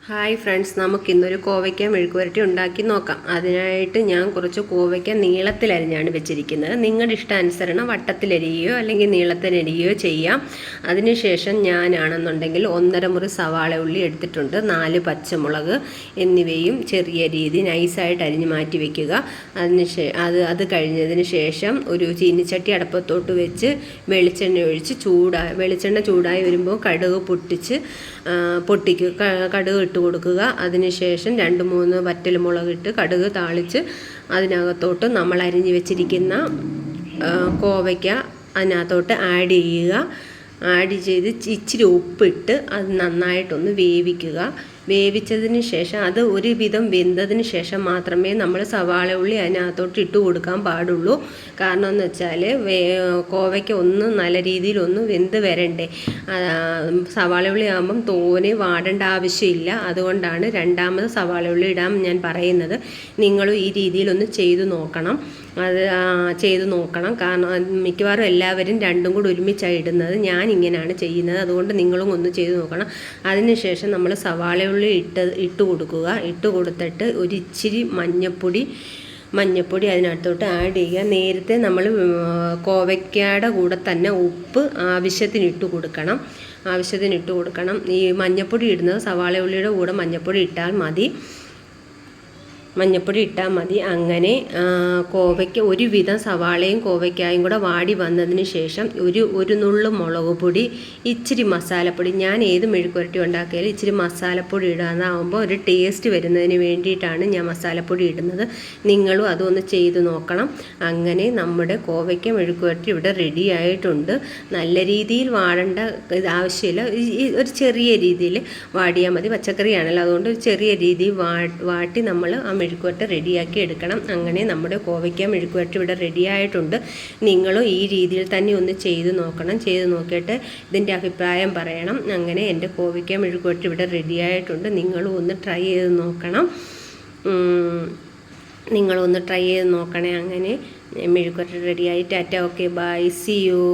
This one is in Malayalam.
ഹായ് ഫ്രണ്ട്സ്, നമുക്കിന്നൊരു കോവയ്ക്ക മെഴുക്കുവരട്ടി ഉണ്ടാക്കി നോക്കാം. അതിനായിട്ട് ഞാൻ കുറച്ച് കോവയ്ക്ക നീളത്തിലരിഞ്ഞാണ് വെച്ചിരിക്കുന്നത്. നിങ്ങളുടെ ഇഷ്ടാനുസരണം വട്ടത്തിലരിയുകയോ അല്ലെങ്കിൽ നീളത്തിലരിയുകയോ ചെയ്യാം. അതിനുശേഷം ഞാനാണെന്നുണ്ടെങ്കിൽ 1.5 മുറി സവാള ഉള്ളി എടുത്തിട്ടുണ്ട്, 4 പച്ചമുളക് എന്നിവയും ചെറിയ രീതി നൈസായിട്ട് അരിഞ്ഞ് മാറ്റി വയ്ക്കുക. അത് കഴിഞ്ഞതിന് ശേഷം ഒരു ചീനിച്ചട്ടി അടുപ്പത്തോട്ട് വെച്ച് വെളിച്ചെണ്ണ ഒഴിച്ച് വെളിച്ചെണ്ണ ചൂടായി വരുമ്പോൾ കടുക് പൊട്ടിക്കുക. കടുക് ഇട്ട് കൊടുക്കുക. അതിനുശേഷം 2-3 വറ്റൽമുളകിട്ട് കടുക് താളിച്ച് അതിനകത്തോട്ട് നമ്മൾ അരിഞ്ഞ് വെച്ചിരിക്കുന്ന കോവയ്ക്ക അതിനകത്തോട്ട് ആഡ് ചെയ്യുക. ആഡ് ചെയ്ത് ഇച്ചിരി ഉപ്പിട്ട് അത് നന്നായിട്ടൊന്ന് വേവിക്കുക. വേവിച്ചതിന് ശേഷം അത് ഒരുവിധം വെന്തതിന് ശേഷം മാത്രമേ നമ്മൾ സവാള ഉള്ളി അതിനകത്തോട്ട് ഇട്ട് കൊടുക്കാൻ പാടുള്ളൂ. കാരണം എന്ന് വെച്ചാൽ കോവയ്ക്ക് ഒന്ന് നല്ല രീതിയിലൊന്ന് വെന്ത് വരണ്ടേ. സവാള ഉള്ളി ആകുമ്പം തോനെ വാടേണ്ട ആവശ്യമില്ല. അതുകൊണ്ടാണ് രണ്ടാമത് സവാള ഉള്ളി ഇടാൻ ഞാൻ പറയുന്നത്. നിങ്ങളും ഈ രീതിയിലൊന്ന് ചെയ്തു നോക്കണം. കാരണം മിക്കവാറും എല്ലാവരും രണ്ടും കൂടി ഒരുമിച്ചാണ് ഇടുന്നത്. ഞാൻ ഇങ്ങനെയാണ് ചെയ്യുന്നത്. അതുകൊണ്ട് നിങ്ങളും ഒന്ന് ചെയ്ത് നോക്കണം. അതിനുശേഷം നമ്മൾ സവാള ഉള്ളി ഇട്ട് കൊടുക്കുക. ഇട്ട് കൊടുത്തിട്ട് ഒരു ഇച്ചിരി മഞ്ഞപ്പൊടി അതിനകത്തോട്ട് ആഡ് ചെയ്യുക. നേരത്തെ നമ്മൾ കോവയ്ക്കയുടെ കൂടെ തന്നെ ഉപ്പ് ആവശ്യത്തിന് ഇട്ട് കൊടുക്കണം. ഈ മഞ്ഞപ്പൊടി ഇടുന്നത് സവാള ഉള്ളിയുടെ കൂടെ മഞ്ഞപ്പൊടി ഇട്ടാൽ മതി. അങ്ങനെ കോവയ്ക്ക ഒരുവിധം സവാളയും കോവയ്ക്കായും കൂടെ വാടി വന്നതിന് ശേഷം ഒരു നുള്ളു മുളക് പൊടി, ഇച്ചിരി മസാലപ്പൊടി. ഞാൻ ഏത് മെഴുക്കുവരട്ടി ഉണ്ടാക്കിയാലും ഇച്ചിരി മസാലപ്പൊടി ഇടാതാവുമ്പോൾ ഒരു ടേസ്റ്റ് വരുന്നതിന് വേണ്ടിയിട്ടാണ് ഞാൻ മസാലപ്പൊടി ഇടുന്നത്. നിങ്ങളും അതൊന്ന് ചെയ്ത് നോക്കണം. അങ്ങനെ നമ്മുടെ കോവയ്ക്ക മെഴുക്കുവരട്ടി ഇവിടെ റെഡി ആയിട്ടുണ്ട്. നല്ല രീതിയിൽ വാടേണ്ട ആവശ്യമില്ല. ഒരു ചെറിയ രീതിയിൽ വാടിയാൽ മതി. പച്ചക്കറിയാണല്ലോ, അതുകൊണ്ട് ഒരു ചെറിയ രീതിയിൽ വാട്ടി നമ്മൾ ആ മെഴുക്കുവരട്ടി റെഡിയാക്കി എടുക്കണം. അങ്ങനെ നമ്മുടെ കോവയ്ക്ക മെഴുക്കുവരട്ടി ഇവിടെ റെഡി ആയിട്ടുണ്ട്. നിങ്ങളും ഈ രീതിയിൽ തന്നെ ഒന്ന് ചെയ്ത് നോക്കണം. ചെയ്ത് നോക്കിയിട്ട് ഇതിൻ്റെ അഭിപ്രായം പറയണം. അങ്ങനെ എൻ്റെ കോവയ്ക്ക മെഴുക്കുവരട്ടി ഇവിടെ റെഡി ആയിട്ടുണ്ട്. നിങ്ങളും ഒന്ന് ട്രൈ ചെയ്ത് നോക്കണേ. അങ്ങനെ മെഴുക്കുവരട്ടി റെഡിയായി. ടാറ്റ, ഓക്കെ, ബൈ, സി യു.